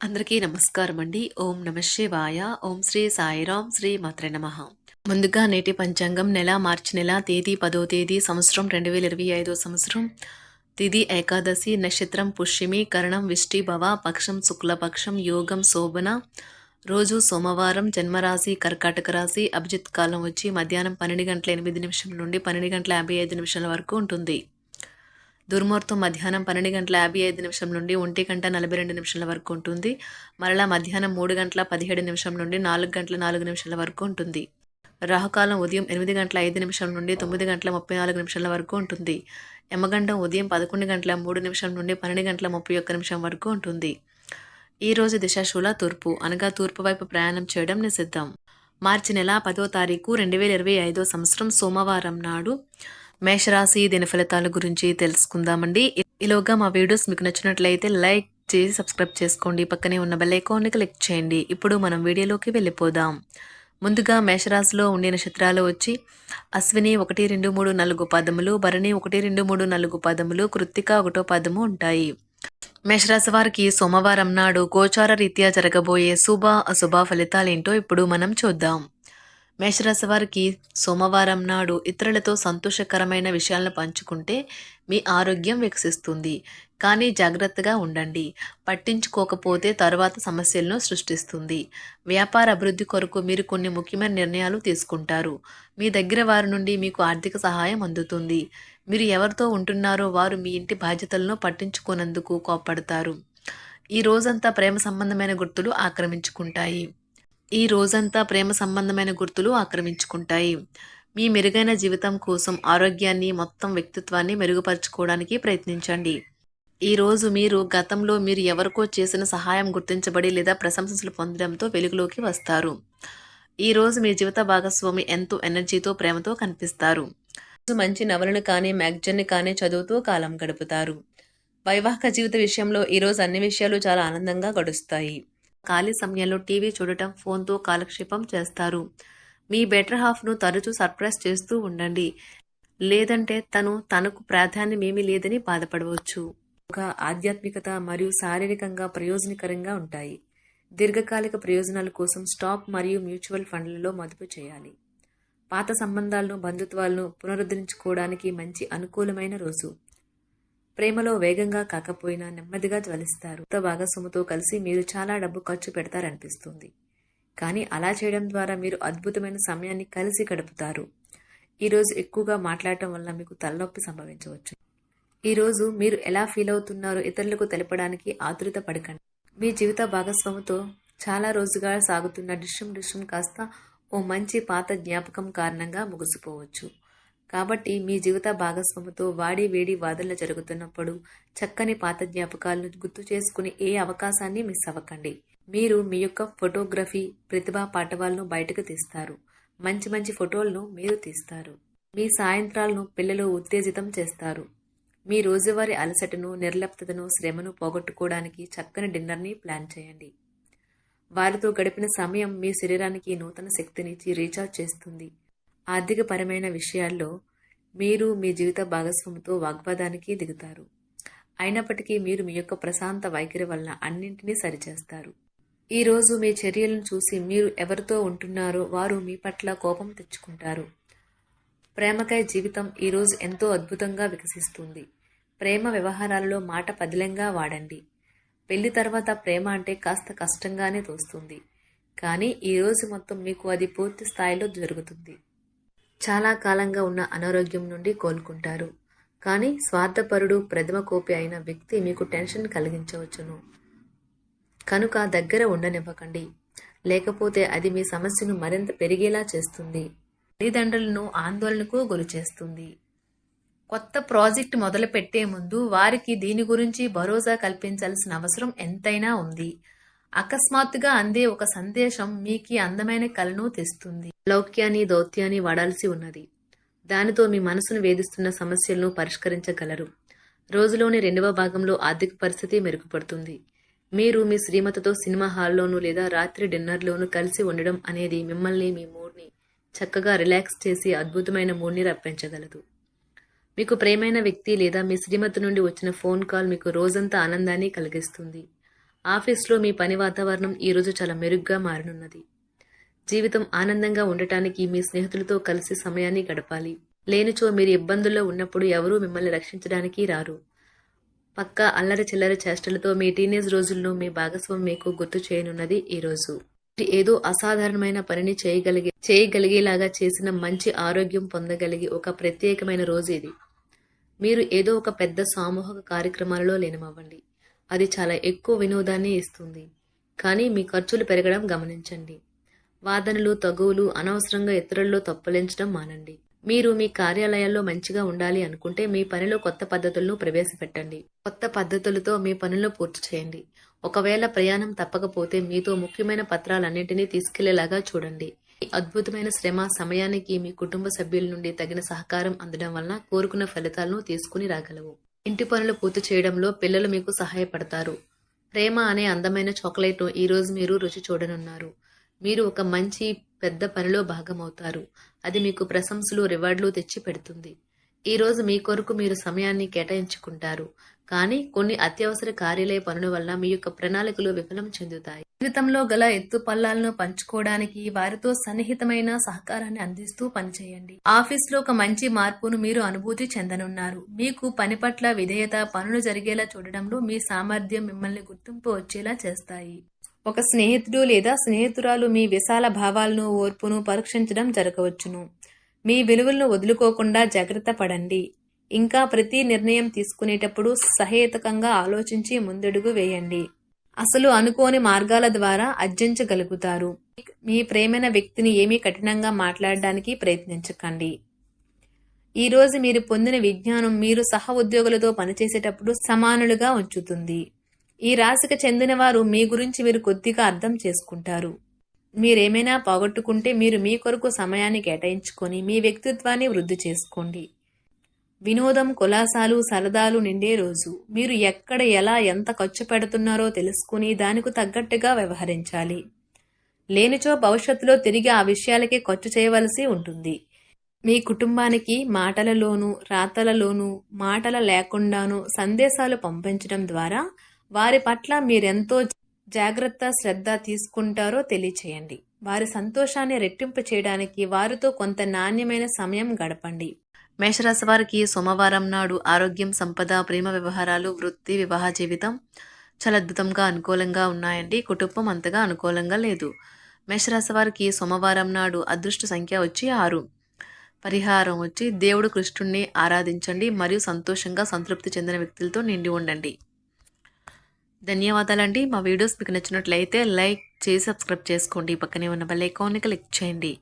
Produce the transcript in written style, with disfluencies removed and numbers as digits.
అందరికీ నమస్కారం అండి. ఓం నమ శివాయ. ఓం శ్రీ సాయిరాం శ్రీ మాత్రే నమః. ముందుగా నేటి పంచాంగం నెల మార్చి నెల తేదీ 10వ తేదీ సంవత్సరం 2025 సంవత్సరం తిథి ఏకాదశి నక్షత్రం పుష్యమి కరణం విష్టిభవ పక్షం శుక్లపక్షం యోగం శోభన రోజు సోమవారం జన్మరాశి కర్కాటక రాశి అభిజిత్ కాలం వచ్చి మధ్యాహ్నం 12:08 నుండి 12:55 వరకు ఉంటుంది. దుర్ముహూర్తం మధ్యాహ్నం 12:55 నుండి 1:42 వరకు ఉంటుంది. మరలా మధ్యాహ్నం 3:17 నుండి 4:04 వరకు ఉంటుంది. రాహుకాలం ఉదయం 8:05 నుండి 9:34 వరకు ఉంటుంది. యమగండం ఉదయం 11:03 నుండి 12:31 వరకు ఉంటుంది. ఈ రోజు దిశాశూల తూర్పు అనగా తూర్పు వైపు ప్రయాణం చేయడం నిషిద్ధం. మార్చి నెల 10వ తారీఖు 2025 సంవత్సరం సోమవారం నాడు మేషరాశి దిన ఫలితాల గురించి తెలుసుకుందామండి. ఈలోగా మా వీడియోస్ మీకు నచ్చినట్లయితే లైక్ చేసి సబ్స్క్రైబ్ చేసుకోండి. పక్కనే ఉన్న బెల్ ఐకాన్ని క్లిక్ చేయండి. ఇప్పుడు మనం వీడియోలోకి వెళ్ళిపోదాం. ముందుగా మేషరాశిలో ఉండే నక్షత్రాలు వచ్చి అశ్విని 1, 2, 3, 4 పదములు, భరణి 1, 2, 3, 4 పదములు, కృత్తిక 1వ పదము ఉంటాయి. మేషరాశి వారికి సోమవారం నాడు గోచార రీత్యా జరగబోయే శుభ అశుభ ఫలితాలేంటో ఇప్పుడు మనం చూద్దాం. మేషరాశి వారికి సోమవారం నాడు ఇతరులతో సంతోషకరమైన విషయాలను పంచుకుంటే మీ ఆరోగ్యం వికసిస్తుంది. కానీ జాగ్రత్తగా ఉండండి. పట్టించుకోకపోతే తరువాత సమస్యలను సృష్టిస్తుంది. వ్యాపార అభివృద్ధి కొరకు మీరు కొన్ని ముఖ్యమైన నిర్ణయాలు తీసుకుంటారు. మీ దగ్గర వారి నుండి మీకు ఆర్థిక సహాయం అందుతుంది. మీరు ఎవరితో ఉంటున్నారో వారు మీ ఇంటి బాధ్యతలను పట్టించుకోనందుకు కోప్పడతారు. ఈ రోజంతా ప్రేమ సంబంధమైన గుర్తులు ఆక్రమించుకుంటాయి. మీ మెరుగైన జీవితం కోసం ఆరోగ్యాన్ని మొత్తం వ్యక్తిత్వాన్ని మెరుగుపరచుకోవడానికి ప్రయత్నించండి. ఈ రోజు మీరు గతంలో మీరు ఎవరికో చేసిన సహాయం గుర్తించబడి లేదా ప్రశంసలు పొందడంతో వెలుగులోకి వస్తారు. ఈ రోజు మీ జీవిత భాగస్వామి ఎంతో ఎనర్జీతో ప్రేమతో కనిపిస్తారు. మంచి నవలను కానీ మ్యాగజైన్ని కానీ చదువుతూ కాలం గడుపుతారు. వైవాహిక జీవిత విషయంలో ఈరోజు అన్ని విషయాలు చాలా ఆనందంగా గడుస్తాయి. ఖాళీ సమయంలో టీవీ చూడటం, ఫోన్తో కాలక్షేపం చేస్తారు. మీ బెటర్ హాఫ్ను తరచూ సర్ప్రైజ్ చేస్తూ ఉండండి. లేదంటే తనకు ప్రాధాన్యమేమీ లేదని బాధపడవచ్చు. ఒక ఆధ్యాత్మికత మరియు శారీరకంగా ప్రయోజనకరంగా ఉంటాయి. దీర్ఘకాలిక ప్రయోజనాల కోసం స్టాక్ మరియు మ్యూచువల్ ఫండ్లలో మదుపు చేయాలి. పాత సంబంధాలను బంధుత్వాలను పునరుద్ధరించుకోవడానికి మంచి అనుకూలమైన రోజు. ప్రేమలో వేగంగా కాకపోయినా నెమ్మదిగా జ్వలిస్తారు. భాగస్వామితో కలిసి మీరు చాలా డబ్బు ఖర్చు పెడతారనిపిస్తుంది. కానీ అలా చేయడం ద్వారా మీరు అద్భుతమైన సమయాన్ని కలిసి గడుపుతారు. ఈరోజు ఎక్కువగా మాట్లాడటం వల్ల మీకు తలనొప్పి సంభవించవచ్చు. ఈరోజు మీరు ఎలా ఫీల్ అవుతున్నారో ఇతరులకు తెలపడానికి ఆతురత పడకండి. మీ జీవిత భాగస్వామితో చాలా రోజుగా సాగుతున్న డిష్యం కాస్త ఓ మంచి పాత జ్ఞాపకం కారణంగా ముగిసిపోవచ్చు. కాబట్టి మీ జీవిత భాగస్వామితో వాడి వేడి వాదనలు జరుగుతున్నప్పుడు చక్కని పాత జ్ఞాపకాలను గుర్తు చేసుకుని ఏ అవకాశాన్ని మిస్ అవ్వకండి. మీరు మీ యొక్క ఫోటోగ్రఫీ ప్రతిభా పాటవాలను బయటకు తీస్తారు. మంచి ఫోటోలను మీరు తీస్తారు. మీ సాయంత్రాలను పిల్లలు ఉత్తేజితం చేస్తారు. మీ రోజువారీ అలసటను, నిర్లిప్తతను, శ్రమను పోగొట్టుకోవడానికి చక్కని డిన్నర్ని ప్లాన్ చేయండి. వారితో గడిపిన సమయం మీ శరీరానికి నూతన శక్తినిచ్చి రీఛార్జ్ చేస్తుంది. ఆర్థికపరమైన విషయాల్లో మీరు మీ జీవిత భాగస్వామితో వాగ్వాదానికి దిగుతారు. అయినప్పటికీ మీరు మీ యొక్క ప్రశాంత వైఖరి వలన అన్నింటినీ సరిచేస్తారు. ఈ రోజు మీ చర్యలను చూసి మీరు ఎవరితో ఉంటున్నారో వారు మీ పట్ల కోపం తెచ్చుకుంటారు. ప్రేమకై జీవితం ఈరోజు ఎంతో అద్భుతంగా వికసిస్తుంది. ప్రేమ వ్యవహారాలలో మాట పదిలంగా వాడండి. పెళ్లి తర్వాత ప్రేమ అంటే కాస్త కష్టంగానే తోస్తుంది. కానీ ఈ రోజు మొత్తం మీకు అది పూర్తి స్థాయిలో జరుగుతుంది. చాలా కాలంగా ఉన్న అనారోగ్యం నుండి కోలుకుంటారు. కానీ స్వార్థపరుడు, ప్రథమ కోపి అయిన వ్యక్తి మీకు టెన్షన్ కలిగించవచ్చును. కనుక దగ్గర ఉండనివ్వకండి. లేకపోతే అది మీ సమస్యను మరింత పెరిగేలా చేస్తుంది. తల్లిదండ్రులను ఆందోళనకు గురి చేస్తుంది. కొత్త ప్రాజెక్ట్ మొదలు పెట్టే ముందు వారికి దీని గురించి భరోసా కల్పించాల్సిన అవసరం ఎంతైనా ఉంది. అకస్మాత్తుగా అందే ఒక సందేశం మీకు అందమైన కలను తెస్తుంది. లౌక్యాన్ని, దౌత్యాన్ని వాడాల్సి ఉన్నది. దానితో మీ మనసును వేధిస్తున్న సమస్యలను పరిష్కరించగలరు. రోజులోని 2వ భాగంలో ఆర్థిక పరిస్థితి మెరుగుపడుతుంది. మీరు మీ శ్రీమతితో సినిమా హాల్లోనూ లేదా రాత్రి డిన్నర్లోనూ కలిసి ఉండడం అనేది మిమ్మల్ని, మీ మూడ్ని చక్కగా రిలాక్స్ చేసి అద్భుతమైన మూడ్ని రప్పించగలదు. మీకు ప్రేమైన వ్యక్తి లేదా మీ శ్రీమతి నుండి వచ్చిన ఫోన్ కాల్ మీకు రోజంతా ఆనందాన్ని కలిగిస్తుంది. ఆఫీస్లో మీ పని వాతావరణం ఈరోజు చాలా మెరుగ్గా మారనున్నది. జీవితం ఆనందంగా ఉండటానికి మీ స్నేహితులతో కలిసి సమయాన్ని గడపాలి. లేనిచో మీరు ఇబ్బందుల్లో ఉన్నప్పుడు ఎవరూ మిమ్మల్ని రక్షించడానికి రారు. పక్కా అల్లరి చిల్లరి చేష్టలతో మీ టీనేజ్ రోజుల్లో మీ భాగస్వామి మీకు గుర్తు చేయనున్నది ఈరోజు. ఏదో అసాధారణమైన పనిని చేయగలిగేలాగా చేసిన మంచి ఆరోగ్యం పొందగలిగి ఒక ప్రత్యేకమైన రోజు ఇది. మీరు ఏదో ఒక పెద్ద సామూహిక కార్యక్రమాలలో లీనమవ్వండి. అది చాలా ఎక్కువ వినోదాన్ని ఇస్తుంది. కానీ మీ ఖర్చులు పెరగడం గమనించండి. వాదనలు తగువులు అనవసరంగా ఇతరుల్లో తప్పులించడం మానండి. మీరు మీ కార్యాలయాల్లో మంచిగా ఉండాలి అనుకుంటే మీ పనిలో కొత్త పద్ధతులను ప్రవేశపెట్టండి. కొత్త పద్ధతులతో మీ పనులను పూర్తి చేయండి. ఒకవేళ ప్రయాణం తప్పకపోతే మీతో ముఖ్యమైన పత్రాలన్నింటినీ తీసుకెళ్లేలాగా చూడండి. ఈ అద్భుతమైన శ్రమ సమయానికి మీ కుటుంబ సభ్యుల నుండి తగిన సహకారం అందడం వలన కోరుకున్న ఫలితాలను తీసుకుని రాగలవు. ఇంటి పనులు పూర్తి చేయడంలో పిల్లలు మీకు సహాయపడతారు. ప్రేమ అనే అందమైన చాక్లెట్ను ఈరోజు మీరు రుచి చూడనున్నారు. మీరు ఒక మంచి పెద్ద పనిలో భాగమవుతారు. అది మీకు ప్రశంసలు రివార్డులు తెచ్చి పెడుతుంది. ఈరోజు మీ కొరకు మీరు సమయాన్ని కేటాయించుకుంటారు. కానీ కొన్ని అత్యవసర కార్యాలయ పనుల వల్ల మీ యొక్క ప్రణాళికలు విఫలం చెందుతాయి. జీవితంలో గల ఎత్తు పల్లాలను పంచుకోవడానికి వారితో సన్నిహితమైన సహకారాన్ని అందిస్తూ పనిచేయండి. ఆఫీస్లో ఒక మంచి మార్పును మీరు అనుభూతి చెందనున్నారు. మీకు పని పట్ల విధేయత, పనులు జరిగేలా చూడడంలో మీ సామర్థ్యం మిమ్మల్ని గుర్తింపు వచ్చేలా చేస్తాయి. ఒక స్నేహితుడు లేదా స్నేహితురాలు మీ విశాల భావాలను, ఓర్పును పరీక్షించడం జరగవచ్చును. మీ విలువలను వదులుకోకుండా జాగ్రత్త పడండి. ఇంకా ప్రతి నిర్ణయం తీసుకునేటప్పుడు సహేతుకంగా ఆలోచించి ముందడుగు వేయండి. అసలు అనుకోని మార్గాల ద్వారా అర్జించగలుగుతారు. మీ ప్రేమైన వ్యక్తిని ఏమీ కఠినంగా మాట్లాడడానికి ప్రయత్నించకండి. ఈరోజు మీరు పొందిన విజ్ఞానం మీరు సహ ఉద్యోగులతో పనిచేసేటప్పుడు సమానులుగా ఉంచుతుంది. ఈ రాశికి చెందిన వారు మీ గురించి మీరు కొద్దిగా అర్థం చేసుకుంటారు. మీరేమైనా పోగొట్టుకుంటే మీరు మీ కొరకు సమయాన్ని కేటాయించుకొని మీ వ్యక్తిత్వాన్ని వృద్ధి చేసుకోండి. వినోదం, కులాసాలు, సరదాలు నిండే రోజు. మీరు ఎక్కడ, ఎలా, ఎంత ఖర్చు పెడుతున్నారో తెలుసుకుని దానికి తగ్గట్టుగా వ్యవహరించాలి. లేనిచో భవిష్యత్తులో తిరిగి ఆ విషయాలకే ఖర్చు చేయవలసి ఉంటుంది. మీ కుటుంబానికి మాటలలోనూ, రాతలలోనూ, మాటల లేకుండానూ సందేశాలు పంపించడం ద్వారా వారి పట్ల మీరెంతో జాగ్రత్త, శ్రద్ధ తీసుకుంటారో తెలియచేయండి. వారి సంతోషాన్ని రెట్టింపు చేయడానికి వారితో కొంత నాణ్యమైన సమయం గడపండి. మేషరాశి వారికి సోమవారం నాడు ఆరోగ్యం, సంపద, ప్రేమ వ్యవహారాలు, వృత్తి, వివాహ జీవితం చాలా అద్భుతంగా అనుకూలంగా ఉన్నాయండి. కుటుంబం అంతగా అనుకూలంగా లేదు. మేషరాశి వారికి సోమవారం నాడు అదృష్ట సంఖ్య వచ్చి 6. పరిహారం వచ్చి దేవుడు కృష్ణుణ్ణి ఆరాధించండి మరియు సంతోషంగా సంతృప్తి చెందిన వ్యక్తులతో నిండి ఉండండి. ధన్యవాదాలండి. మా వీడియోస్ మీకు నచ్చినట్లయితే లైక్ చేసి సబ్స్క్రైబ్ చేసుకోండి. పక్కనే ఉన్న బెల్ ఐకాన్ని క్లిక్ చేయండి.